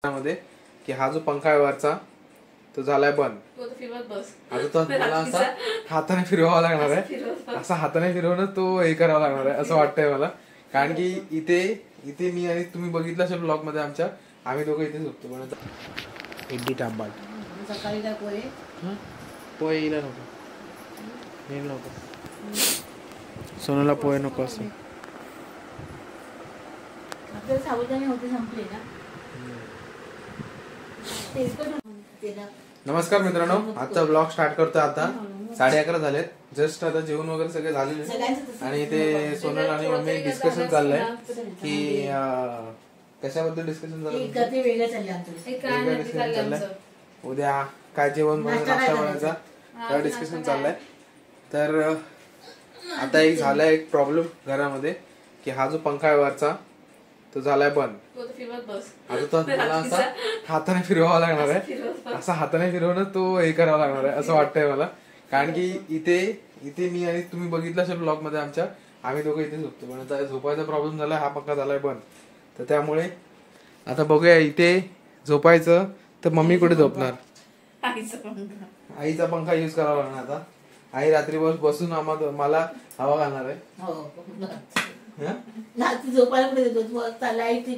मध्ये की हा जो पंखा आहे वरचा तो झालाय बंद. आता तो मला असा हाताने फिरवावा लागणार आहे, असा हाताने फिरवणं तो हे करावा लागणार आहे असं वाटतंय मला. कारण की इथे मी आणि तुम्ही बघितलं असेल ब्लॉग मध्ये आमच्या, आम्ही दोघं इथे झोपतो. पण इड्डी टांबाल सकाळी काय पोहे पोहे येईल नको, येईल नको, सोनाला पोहे नको असं. आपल्याला साबुदाणे होते संपले ना. नमस्कार मित्रांनो, आजचा ब्लॉग स्टार्ट करतोय. आता 11:30 झालेत. जस्ट आता जेवण वगैरे सगळे झालेले आणि ते सोनल आणि मम्मी डिस्कशन चाललंय की कशाबद्दल डिस्कशन चाललंय, उद्या काय जेवण नाश्ता बनवायचा डिस्कशन चाललंय. तर आता एक झालाय एक प्रॉब्लेम घरामध्ये की हा जो पंखा आहे वरचा तो झालाय बंद. आता तो मला असा हाताने फिरवावा लागणार आहे, असा हाताने फिरवणं तो हे करावा लागणार आहे असं वाटतंय मला. कारण की इथे मी आणि तुम्ही बघितलं असेल ब्लॉग मध्ये आमच्या, आम्ही दोघं इथे झोपतो. पण आता झोपायचा प्रॉब्लेम झालाय, हा पंखा झालाय बंद. तर त्यामुळे आता बघूया इथे झोपायचं तर मम्मी कुठे झोपणार. आईचा पंखा युज करावा लागणार. आता आई रात्री बसून मला हवा घालणार आहे. झोपायला कुठे देतो, लाईट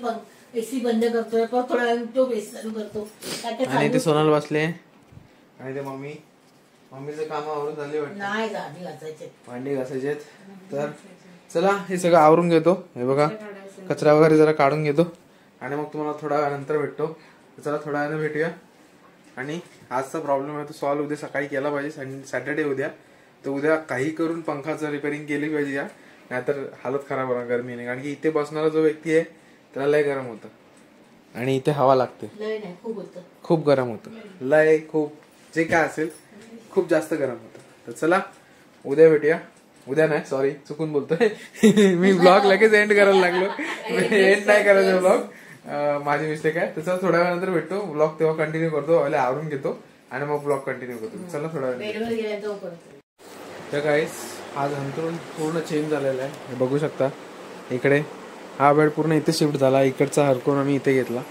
एसी बंद करतोय, थोडा वेळ तो बेस चालू करतो. आणि ते सोनल बसले आणि ते मम्मीचं काम आवरून झाले वाटतं, भांडी घासायचे. तर चला हे सगळं आवरून घेतो. हे बघा कचरा वगैरे जरा काढून घेतो आणि मग तुम्हाला थोड्या वेळानंतर भेटतो. चला थोड्या वेळाने भेटूया. आणि आजचा प्रॉब्लेम आहे तो सॉल्व्ह उद्या सकाळी केला पाहिजे. सॅटर्डे उद्या, तर उद्या काही करून पंखाचं रिपेअरिंग केली पाहिजे या, नाहीतर हालत खराब होणार गरमीने. कारण की इथे बसणारा जो व्यक्ती आहे त्याला लय गरम होतं आणि इथे हवा लागते, खूप गरम होतं, लय खूप जे काय असेल खूप जास्त गरम होतं. तर चला उद्या भेटूया. उद्या नाही, सॉरी चुकून बोलतोय मी. ब्लॉग लगेच एंड करायला लागलो, एंड नाही करायचं ब्लॉग, माझी मिस्टेक आहे. तर चला थोड्या वेळानंतर भेटतो. ब्लॉग तेव्हा कंटिन्यू करतो, आवरून घेतो आणि मग ब्लॉग कंटिन्यू करतो. चला थोड्या वेळ. तर गाईस आज अंतरून पूर्ण चेंज झालेला आहे. हे बघू शकता, इकडे हा बेड पूर्ण इथे शिफ्ट झाला. इकडचा हरकून आम्ही इथे घेतला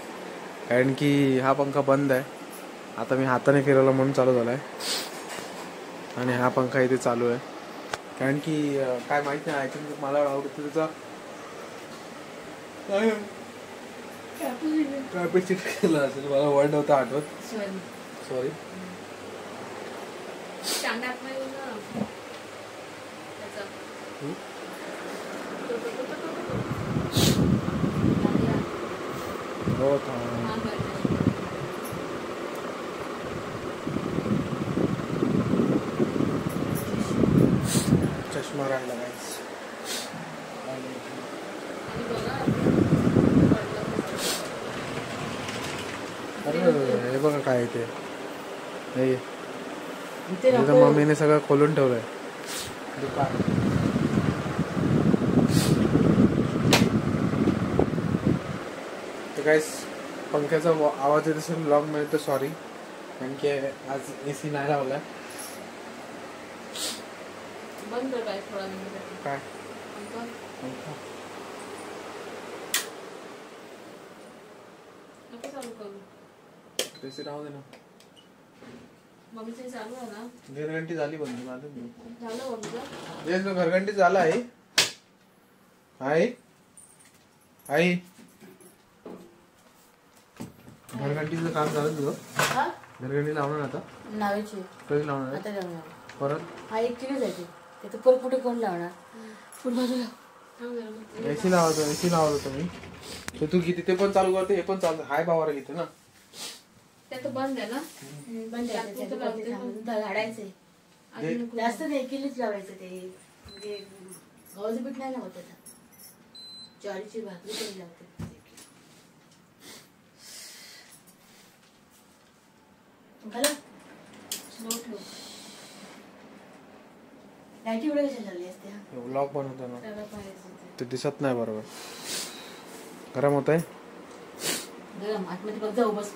कारण की हा पंखा बंद आहे. आता मी हाताने फिरवला म्हणून चालू झालाय आणि हा पंखा इथे चालू आहे. कारण की काय माहित नाही, आय थिंक मला आवडतं त्याचा कॅपॅसिटी केला असेल, मला वर्ड नव्हता आठवत, सॉरी. चष्मा राहिला गाईस. अरे हे बघा काय ते, मम्मीने सगळं खोलून ठेवलंय दुकान. तर गाईस पंख्याचा आवाज येत असेल ब्लॉग मध्ये तर सॉरी, कारण की आज एसी नाही लावलाय. काय एसी राहू दे ना, घरघंटी झाली बंद. घरघंटी झाला आहे. आई घरघंटीचं काम झालं तुझं? घरघंटी लावणार आता? लावायची. कधी लावणार? आता लावणार. परत एकटीने जायची, ते परत कुठे कोण लावणार. एसी लावतो तुम्ही. तर तू किती ते पण चालू करते, हे पण चालतं. हाय पावर घेते ना, बंद आहे ना, बंद झाडायचे जास्त नाही, केलीच लावायचं. ते म्हणजे गव्हाचं पीठ नाही लावत, आता ज्वारीची भाकरी तरी लावते. ब्लॉग बनवतो ना, ते दिसत नाही बरोबर. गरम होत आहे, उबस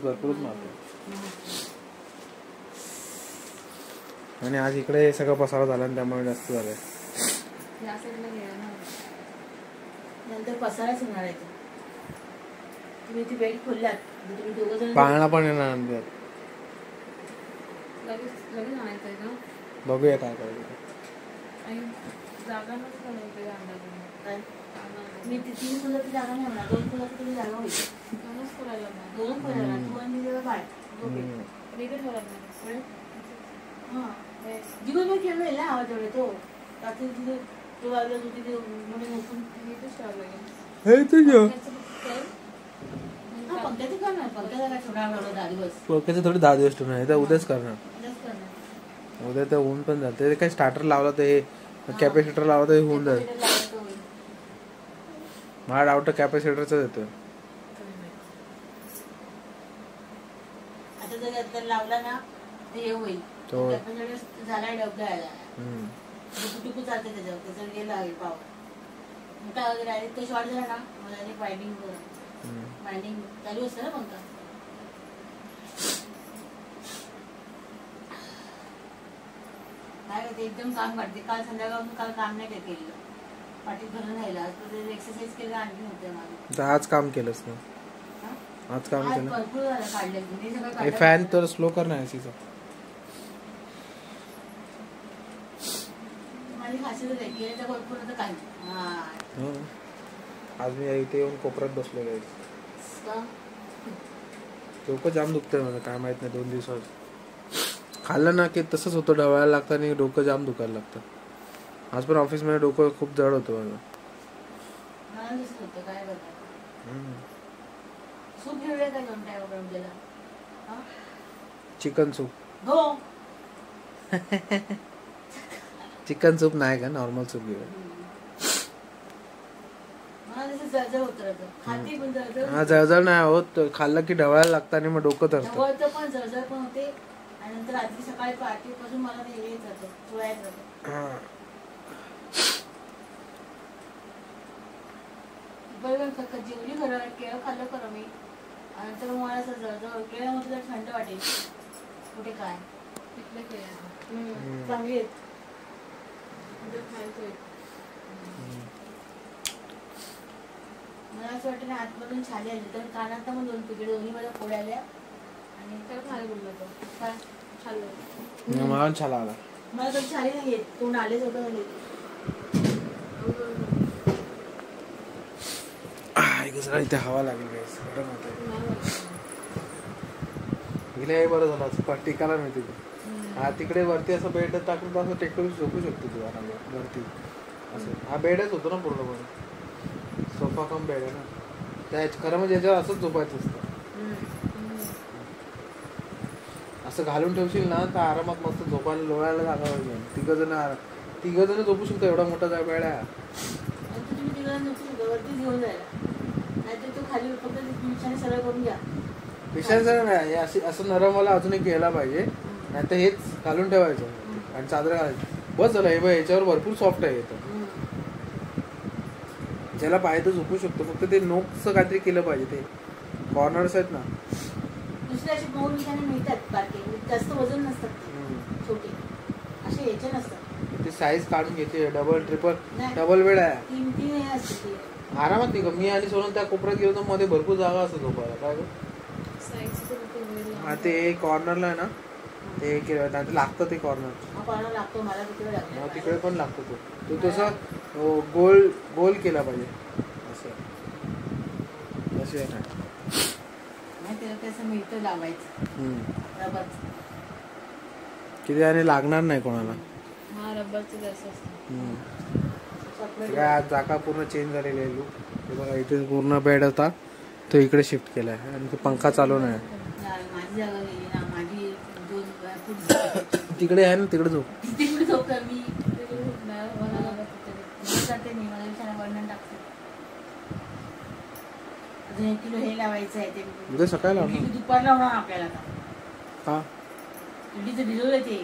भरपूरच मारते. आणि आज इकडे सगळं पसारा झाला त्यामुळे जास्त झालंय. नंतर पसाराच होणार आहे. तुम्ही ती बेड खोललात तुम्ही दोघं जण पाळणा पण येणार नंतर. लगेच आणायचंय का? बघूया काय करायचं. जागा नसतं काय मी ती 3 फुलाची जागा नाही होणार 2 फुलाची तरी जागा होईल. 2च खोलायला 2 खोलायला तू आणि जरा बाय वेगळे ठेवला हा दिवसभर खेळलोय ना आवाज एवढे तो रात्री तिथे तो वाजला होती ते म्हणून उठून इथेच ठेवावं लागेल. हे तुझ्या पंख्याचं करणार पंख्याचा काय थोडा वेळ 10 दिवस डोक्याचं थोडी 10 दिवस ठेवणार तर उद्याच करणार. उद्या तर ऊन पण जाते काही स्टार्टर लावला तर हे कॅपॅसिटर लावला तर होऊन जाईल. मला डाऊट कॅपॅसिटरच येतोय. आता जर लावला ना ते हे होईल झाला डब घ्यायला टुकू चालते त्याच्यावर गेला आहे पावर काय वगैरे आहे ते शॉर्ट झाला ना मला बाइंडिंग चालू असतं ना पंखा. काय ते एकदम काम करते काल संध्याकाळपासून काल काम नाही केलं पाठीत भरून राहिला एक्सरसाइज केलं आणखी होते मला. आज काम केलंस ना आज काम केलं भरपूर झालं काढलं फॅन तर स्लो कर ना एसीचा. माझी खासियत आहे गेले तर भरपूर होतं काय आज मी इथे येऊन कोपऱ्यात बसलो आहे. डोकं जाम दुखतंय माझं काय माहित नाही 2 दिवसात खाल्लं ना की तसंच होतं डवायला लागतं आणि डोकं जाम दुखायला लागतं. आज पण ऑफिसमध्ये डोकं खूप जड होतं माझं. काय सूप घेऊया काय 2 टाइम चिकन सूप हो चिकन सूप नाही का नॉर्मल सूप घेऊया. हा जळजळ नाही होत खाल्लं की ढवळायला लागतं आणि मग डोकं धरतं पण जळजळ पण होते आणि नंतर रात्री सकाळी पहाटेपासून मला ते हे जातं चुळायला जातं. जेवली खरं केळं खाल्लं खरं मी आणि नंतर मला असं जळजळ केळं होतं तर थंड वाटेल कुठे काय तिथले केळं चांगली आहेत. मला असं वाटतं ना आतमधून छाले आले तर कानात मग 2 पिकडे दोन्ही मला फोड आल्या आणि तर खाली बोललो तो काय खाल्लं मला छाला आला. मला तर छाले नाही येत तोंड आलेच होतं इथे हवा लागली गेले बरं झालं असं टिकायला मिळते. हा तिकडे वरती असं बेड टाकून असं टेकून झोपू शकतो तू आरामात वरती असं. हा बेडच होतो ना पूर्णपणे सोफा कम बेड आहे ना त्या खरं म्हणजे याच्यावर असंच झोपायचं असतं. असं घालून ठेवशील ना तर आरामात मस्त झोपायला लोळायला जागा पाहिजे. तिघ जण झोपू शकतो एवढा मोठा बेड आहे. घेऊन जायला नाहीतर तू खाली फक्त बिछाने सरळ करून घ्या. विषय सर नाही असं नरमवाला अजून एक घ्यायला पाहिजे नाहीतर हेच घालून ठेवायचं आणि चादर घालायचं बस झालं. हे बघ याच्यावर भरपूर सॉफ्ट आहे येतं ज्याला पाहिजे तर झोपू शकतो. फक्त ते नोकचं काहीतरी केलं पाहिजे. ते कॉर्नर्स आहेत ना दुसरे असे 2 बिछाने मिळतात बारके जास्त वजन नसतात छोटे असे याचे नसतात. ते साईज काढून घेते डबल ट्रिपल बेड आहे 3 असते आरामात. नाही मी आणि सोनल त्या कोपऱ्यात गेलो तर मध्ये भरपूर जागा असतो झोपायला. काय हा ते कॉर्नरला आहे ना ते केलं लागतं ते कॉर्नर लागतो मला तिकडे पण लागतो तो तसं गोल केला पाहिजे असं त्याचं मिळतं लावायचं किती आणि लागणार नाही कोणाला. हा रबरचं जास्त असतं. काय आज जागा पूर्ण चेंज झालेली आहे. लुक बघा इथे पूर्ण बेड होता तो इकडे शिफ्ट केलाय आणि ते पंखा चालू नाही. माझी जागा गेली ना माझी 2 तिकडे आहे ना तिकडे झोप मी जाते मी मला विचारा वर्णन टाकते. अजून 1 किलो हे लावायचं आहे ते उद्या सकाळी लावणार दुपार लावणार आपल्याला का इडलीचं भिजवलं ते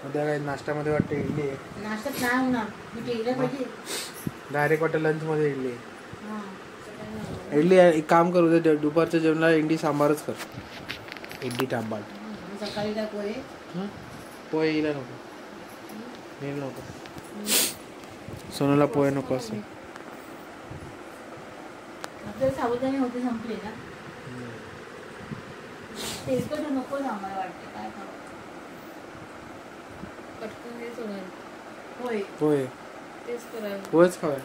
उद्या काय नाश्त्यामध्ये वाटतं इडली आहे. नाश्त्यात नाही होणार मी केलं पाहिजे डायरेक्ट वाटतं लंच मध्ये इडली एक काम करू दे दुपारच्या जेवणाला इडली सांबारच कर. इडली टांबाल सकाळी काय पोहे पोहे येईल नको येईल नको सोनाला पोहे नको असं आपल्याला साबुदाणे होते संपले ना. तेलकट नको ना आम्हाला वाटतं काय खावं. पटकन हेच होणार. होय होय तेच करायला. होयच खावाय.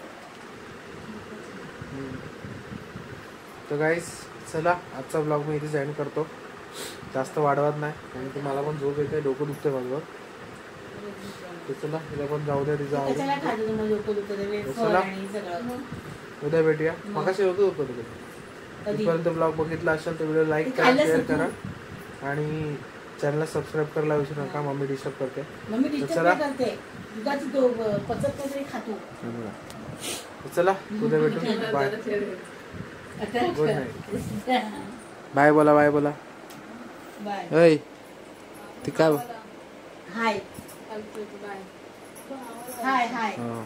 तर गाईस चला आजचा ब्लॉग मी इथे जॉईन करतो. जास्त वाढवत नाही कारण की मला पण झोप येते, डोकं दुखते माझं. तर चला तिला पण जाऊ द्या, तिचं कशाला आवडून. खातो तुम्हाला डोकं दुखतं वेफर चला. आणि सगळं. उद्या भेटूया. मगाशी होतो तिकडे. कधी? इथपर्यंत ब्लॉग बघितला असेल तर व्हिडिओ लाईक ते करा, खाल्लंच शेअर तू. करा आणि चॅनलला सबस्क्राईब करायला विसरू नका. मम्मी डिस्टर्ब करते. मम्मी तर डिस्टर्ब चला. नाही करते. दुधाची तो पचत काहीतरी खातो. तर चला उद्या भेटू. बाय. Good night. बाय बोला, बाय बोला. बाय. ऐ ते काय हाय चालतंय, बाय. हाय हाय. हा.